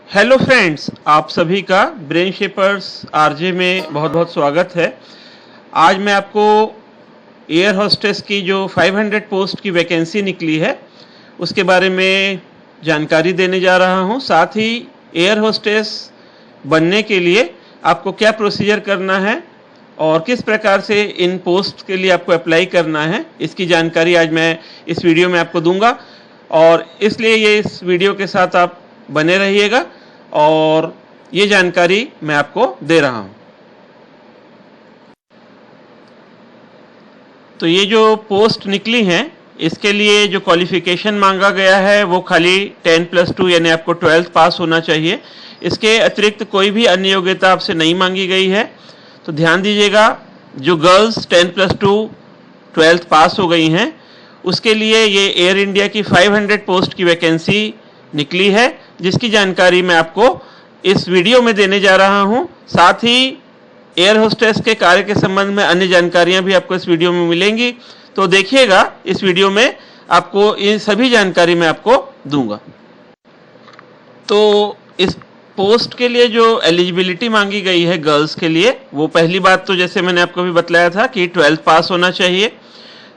Hello friends, आप सभी का ब्रेन शेपर्स आरजे में बहुत बहुत स्वागत है। आज मैं आपको एयर होस्टेस की जो 500 पोस्ट की वैकेंसी निकली है उसके बारे में जानकारी देने जा रहा हूं। साथ ही एयर होस्टेस बनने के लिए आपको क्या प्रोसीजर करना है और किस प्रकार से इन पोस्ट के लिए आपको अप्लाई करना है, इसकी जानकारी आज मैं इस वीडियो में आपको दूंगा। और इसलिए ये इस वीडियो के साथ आप बने रहिएगा और ये जानकारी मैं आपको दे रहा हूं। तो ये जो पोस्ट निकली हैं इसके लिए जो क्वालिफिकेशन मांगा गया है वो खाली 10+2 यानी आपको 12th पास होना चाहिए। इसके अतिरिक्त कोई भी अन्य योग्यता आपसे नहीं मांगी गई है। तो ध्यान दीजिएगा, जो गर्ल्स 10+2 12th पास हो गई हैं उसके लिए ये एयर इंडिया की 500 पोस्ट की वैकेंसी निकली है, जिसकी जानकारी मैं आपको इस वीडियो में देने जा रहा हूं। साथ ही एयर होस्टेस के कार्य के संबंध में अन्य जानकारियां भी आपको इस वीडियो में मिलेंगी। तो देखिएगा, इस वीडियो में आपको ये सभी जानकारी मैं आपको दूंगा। तो इस पोस्ट के लिए जो एलिजिबिलिटी मांगी गई है गर्ल्स के लिए, वो पहली बात तो जैसे मैंने आपको भी बतलाया था कि 12th पास होना चाहिए।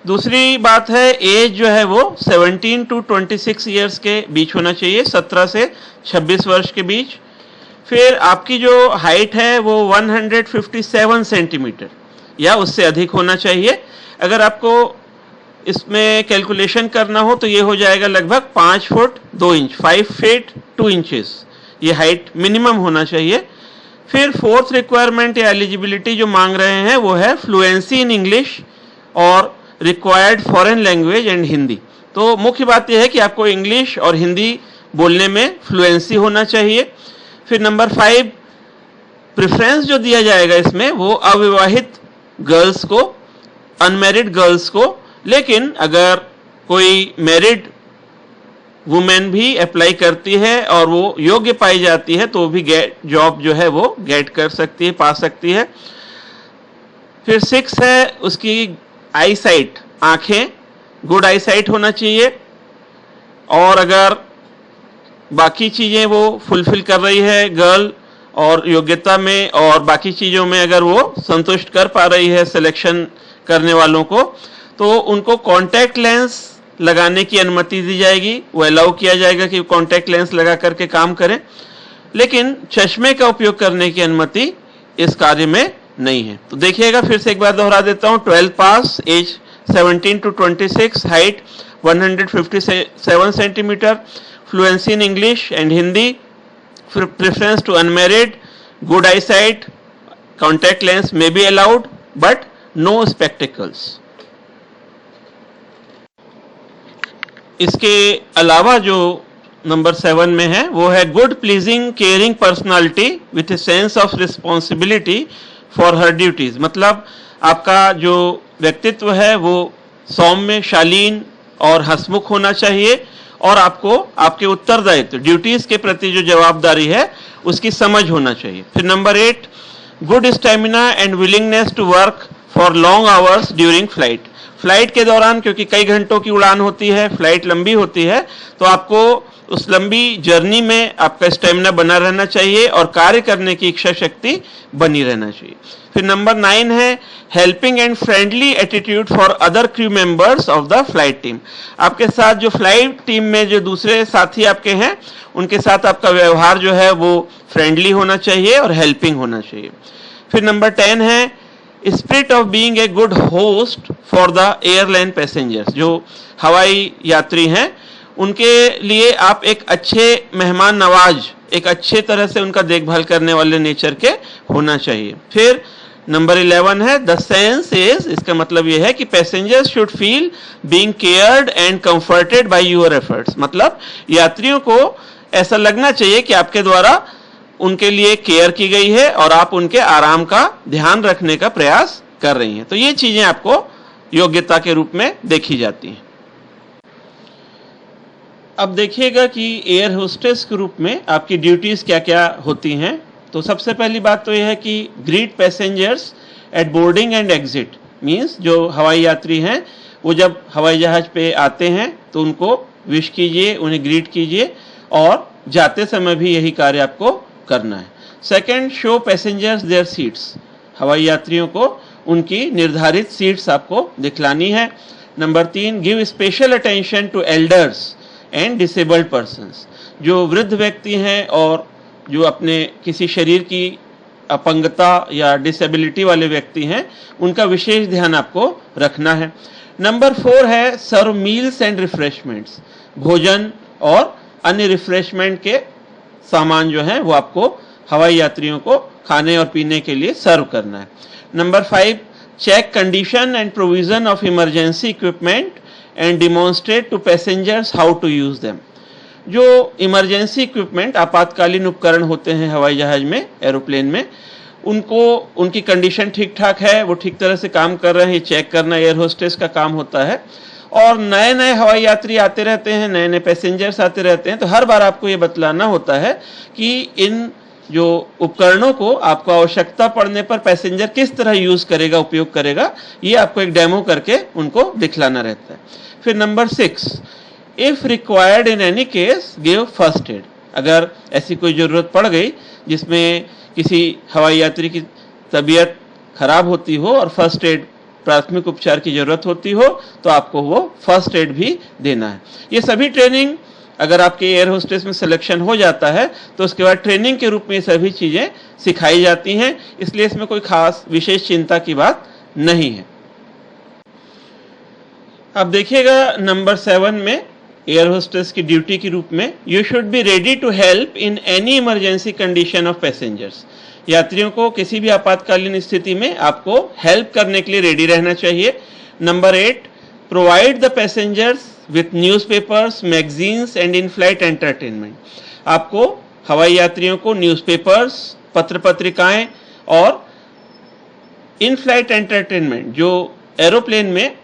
दूसरी बात है एज जो है वो 17 to 26 ईयर्स के बीच होना चाहिए, 17 से 26 वर्ष के बीच। फिर आपकी जो हाइट है वो 157 सेंटीमीटर या उससे अधिक होना चाहिए। अगर आपको इसमें कैलकुलेशन करना हो तो ये हो जाएगा लगभग 5 फुट 2 इंच, 5 फीट 2 इंचेस, ये हाइट मिनिमम होना चाहिए। फिर फोर्थ रिक्वायरमेंट या एलिजिबिलिटी जो मांग रहे हैं वो है फ्लुएंसी इन इंग्लिश और required foreign language and Hindi. तो मुख्य बात यह है कि आपको इंग्लिश और हिंदी बोलने में फ्लुएंसी होना चाहिए। फिर नंबर 5, प्रेफरेंस जो दिया जाएगा इसमें वो अविवाहित गर्ल्स को, अनमैरिड गर्ल्स को। लेकिन अगर कोई मैरिड वुमेन भी अप्लाई करती है और वो योग्य पाई जाती है तो भी जॉब जो है वो गेट कर सकती है, पा सकती है। फिर 6 है उसकी आई साइट, आंखें, गुड आई साइट होना चाहिए। और अगर बाकी चीज़ें वो फुलफिल कर रही है गर्ल और योग्यता में और बाकी चीज़ों में अगर वो संतुष्ट कर पा रही है सिलेक्शन करने वालों को, तो उनको कॉन्टैक्ट लेंस लगाने की अनुमति दी जाएगी। वो अलाउ किया जाएगा कि कॉन्टैक्ट लेंस लगा करके काम करें, लेकिन चश्मे का उपयोग करने की अनुमति इस कार्य में नहीं है। तो देखिएगा, फिर से एक बार दोहरा देता हूं। 12th pass, age 17 to 26, height 157 centimetre, fluency in English and Hindi, preference to unmarried, good eye sight, contact lens may be allowed but no spectacles. इसके अलावा जो नंबर 7 में है वो है good pleasing caring personality with a sense of responsibility for her duties. मतलब आपका जो व्यक्तित्व है वो सौम्य, शालीन और हंसमुख होना चाहिए और आपको आपके उत्तरदायित्व, ड्यूटीज के प्रति जो जवाबदारी है उसकी समझ होना चाहिए। फिर number 8, good stamina and willingness to work for long hours during flight. Flight के दौरान, क्योंकि कई घंटों की उड़ान होती है, फ्लाइट लंबी होती है, तो आपको उस लंबी जर्नी में आपका स्टेमिना बना रहना चाहिए और कार्य करने की इच्छा शक्ति बनी रहना चाहिए। फिर नंबर 9 है helping and friendly attitude for other crew members of the flight team. आपके साथ जो फ्लाइट टीम में जो दूसरे साथी आपके हैं उनके साथ आपका व्यवहार जो है वो फ्रेंडली होना चाहिए और हेल्पिंग होना चाहिए। फिर नंबर 10 है spirit of being a good host for the airline passengers. जो हवाई यात्री हैं उनके लिए आप एक अच्छे मेहमान नवाज, एक अच्छे तरह से उनका देखभाल करने वाले नेचर के होना चाहिए। फिर नंबर 11 है द सेंस इज, इसका मतलब यह है कि passengers should feel being cared and comforted by your efforts. मतलब यात्रियों को ऐसा लगना चाहिए कि आपके द्वारा उनके लिए केयर की गई है और आप उनके आराम का ध्यान रखने का प्रयास कर रही हैं। तो ये चीजें आपको योग्यता के रूप में देखी जाती हैं। अब देखिएगा कि एयर होस्टेस के रूप में आपकी ड्यूटीज क्या क्या होती हैं। तो सबसे पहली बात तो यह है कि greet passengers at boarding and exit, means जो हवाई यात्री हैं वो जब हवाई जहाज पे आते हैं तो उनको विश कीजिए, उन्हें ग्रीट कीजिए और जाते समय भी यही कार्य आपको करना है। Second, show passengers their seats, हवाई यात्रियों को उनकी निर्धारित सीट्स आपको दिखलानी है। Number 3, give special attention to elders and disabled persons, जो वृद्ध व्यक्ति हैं और जो अपने किसी शरीर की अपंगता या डिसेबिलिटी वाले व्यक्ति हैं, उनका विशेष ध्यान आपको रखना है। नंबर 4 है सर्व मील्स एंड रिफ्रेशमेंट्स, भोजन और अन्य रिफ्रेशमेंट के सामान जो हैं वो आपको हवाई यात्रियों को खाने और पीने के लिए सर्व करना है। Number 5, check condition and provision of emergency equipment and demonstrate to passengers how to use them, जो इमरजेंसी इक्विपमेंट आपातकालीन उपकरण होते हैं हवाई जहाज में, एरोप्लेन में, उनको उनकी कंडीशन ठीक ठाक है, वो ठीक तरह से काम कर रहे हैं, ये चेक करना एयर होस्टेस का काम होता है। और नए नए हवाई यात्री आते रहते हैं, नए नए पैसेंजर्स आते रहते हैं, तो हर बार आपको ये बतलाना होता है कि इन जो उपकरणों को आपको आवश्यकता पड़ने पर पैसेंजर किस तरह यूज करेगा, उपयोग करेगा, ये आपको एक डेमो करके उनको दिखलाना रहता है। फिर number 6, if required in any case give first aid, अगर ऐसी कोई ज़रूरत पड़ गई जिसमें किसी हवाई यात्री की तबीयत खराब होती हो और फर्स्ट एड, प्राथमिक उपचार की ज़रूरत होती हो, तो आपको वो फर्स्ट एड भी देना है। ये सभी ट्रेनिंग, अगर आपके एयर होस्टेस में सिलेक्शन हो जाता है तो उसके बाद ट्रेनिंग के रूप में ये सभी चीज़ें सिखाई जाती हैं, इसलिए इसमें कोई खास विशेष चिंता की बात नहीं है। अब देखिएगा नंबर 7 में एयर होस्टेस की ड्यूटी के रूप में, you should be ready to help in any emergency condition of passengers, यात्रियों को किसी भी आपातकालीन स्थिति में आपको हेल्प करने के लिए रेडी रहना चाहिए। Number 8, provide the passengers with newspapers, magazines and in flight entertainment, आपको हवाई यात्रियों को न्यूज़पेपर्स, पत्र पत्रिकाएं और इन फ्लाइट एंटरटेनमेंट, जो एरोप्लेन में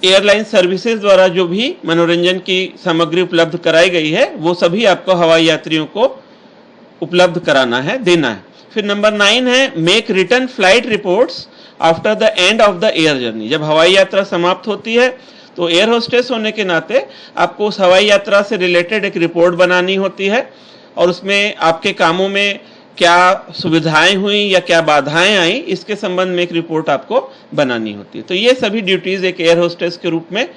एयरलाइन सर्विसेज द्वारा जो भी मनोरंजन की सामग्री उपलब्ध कराई गई है, वो सभी आपको हवाई यात्रियों को उपलब्ध कराना है, देना है। फिर नंबर 9 है make return flight reports after the end of the air journey, जब हवाई यात्रा समाप्त होती है तो एयर होस्टेस होने के नाते आपको उस हवाई यात्रा से रिलेटेड एक रिपोर्ट बनानी होती है और उसमें आपके कामों में क्या सुविधाएं हुई या क्या बाधाएं आई, इसके संबंध में एक रिपोर्ट आपको बनानी होती है। तो ये सभी ड्यूटीज एक एयर होस्टेस के रूप में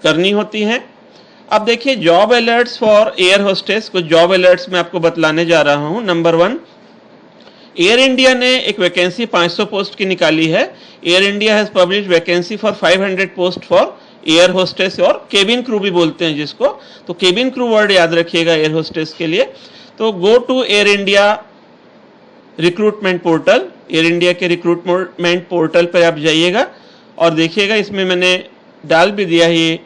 करनी होती हैं। अब देखिए job alerts for air hostess, कुछ जॉब अलर्ट्स मैं आपको बतलाने जा रहा हूं। नंबर 1, एयर इंडिया ने एक वैकेंसी 500 पोस्ट की निकाली है। Air India has published vacancy for 500 post for air hostess और केबिन क्रू भी बोलते हैं जिसको, तो केबिन क्रू वर्ड याद रखिएगा एयर होस्टेस के लिए। तो go to air India recruitment portal, air India के रिक्रूटमेंट पोर्टल पर आप जाइएगा और देखिएगा, इसमें मैंने डाल भी दिया है, ये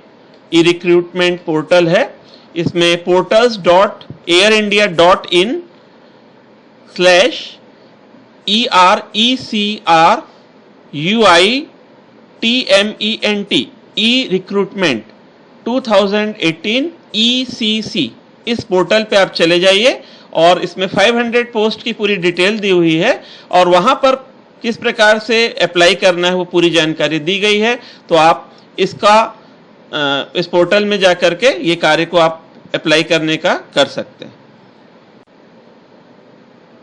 ई रिक्रूटमेंट पोर्टल है। इसमें portals.air-erecruitment ई रिक्रूटमेंट 2018 ECC, इस पोर्टल पे आप चले जाइए और इसमें 500 पोस्ट की पूरी डिटेल दी हुई है और वहां पर किस प्रकार से अप्लाई करना है वो पूरी जानकारी दी गई है। तो आप इस पोर्टल में जाकर के ये कार्य को आप अप्लाई करने का कर सकते हैं।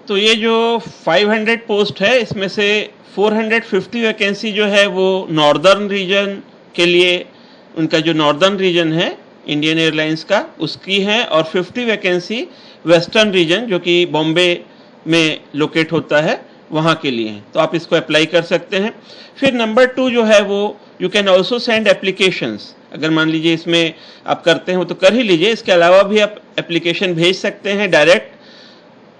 तो ये जो 500 पोस्ट है, इसमें से 450 वैकेंसी जो है वो नॉर्दर्न रीजन के लिए, उनका जो नॉर्दर्न रीजन है इंडियन एयरलाइंस का, उसकी है, और 50 वैकेंसी वेस्टर्न रीजन जो कि बॉम्बे में लोकेट होता है वहाँ के लिए हैं। तो आप इसको अप्लाई कर सकते हैं। फिर नंबर 2 जो है वो you can also send applications, अगर मान लीजिए इसमें आप करते हैं तो कर ही लीजिए, इसके अलावा भी आप एप्लीकेशन भेज सकते हैं direct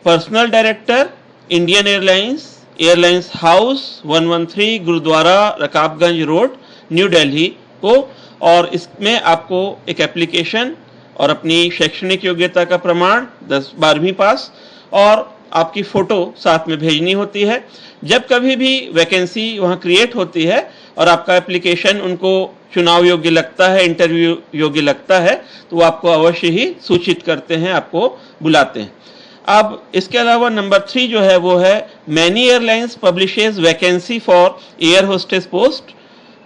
personal director Indian airlines, airlines house 113 Gurudwara Rakabganj road New Delhi को, और इसमें आपको एक एप्लीकेशन और अपनी शैक्षणिक योग्यता का प्रमाण 10-12वीं पास और आपकी फ़ोटो साथ में भेजनी होती है। जब कभी भी वैकेंसी वहाँ क्रिएट होती है और आपका एप्लीकेशन उनको चुनाव योग्य लगता है, इंटरव्यू योग्य लगता है, तो वो आपको अवश्य ही सूचित करते हैं, आपको बुलाते हैं। अब इसके अलावा नंबर 3 जो है वो है many airlines publishes vacancy for air hostess post.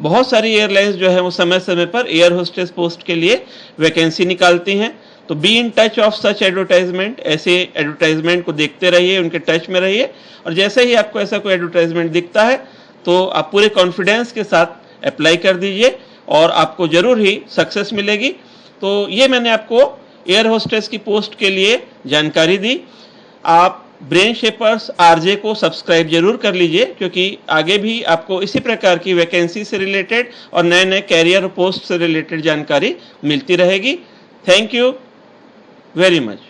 बहुत सारी एयरलाइंस जो है वो समय समय पर एयर होस्टेस पोस्ट के लिए वैकेंसी निकालती हैं। तो be in touch of such advertisement, ऐसे एडवर्टाइजमेंट को देखते रहिए, उनके टच में रहिए, और जैसे ही आपको ऐसा कोई एडवर्टाइजमेंट दिखता है तो आप पूरे कॉन्फिडेंस के साथ अप्लाई कर दीजिए और आपको जरूर ही सक्सेस मिलेगी। तो ये मैंने आपको एयर होस्टेस की पोस्ट के लिए जानकारी दी। आप ब्रेन शेपर्स आरजे को सब्सक्राइब जरूर कर लीजिए, क्योंकि आगे भी आपको इसी प्रकार की वैकेंसी से रिलेटेड और नए नए कैरियर पोस्ट से रिलेटेड जानकारी मिलती रहेगी। Thank you very much.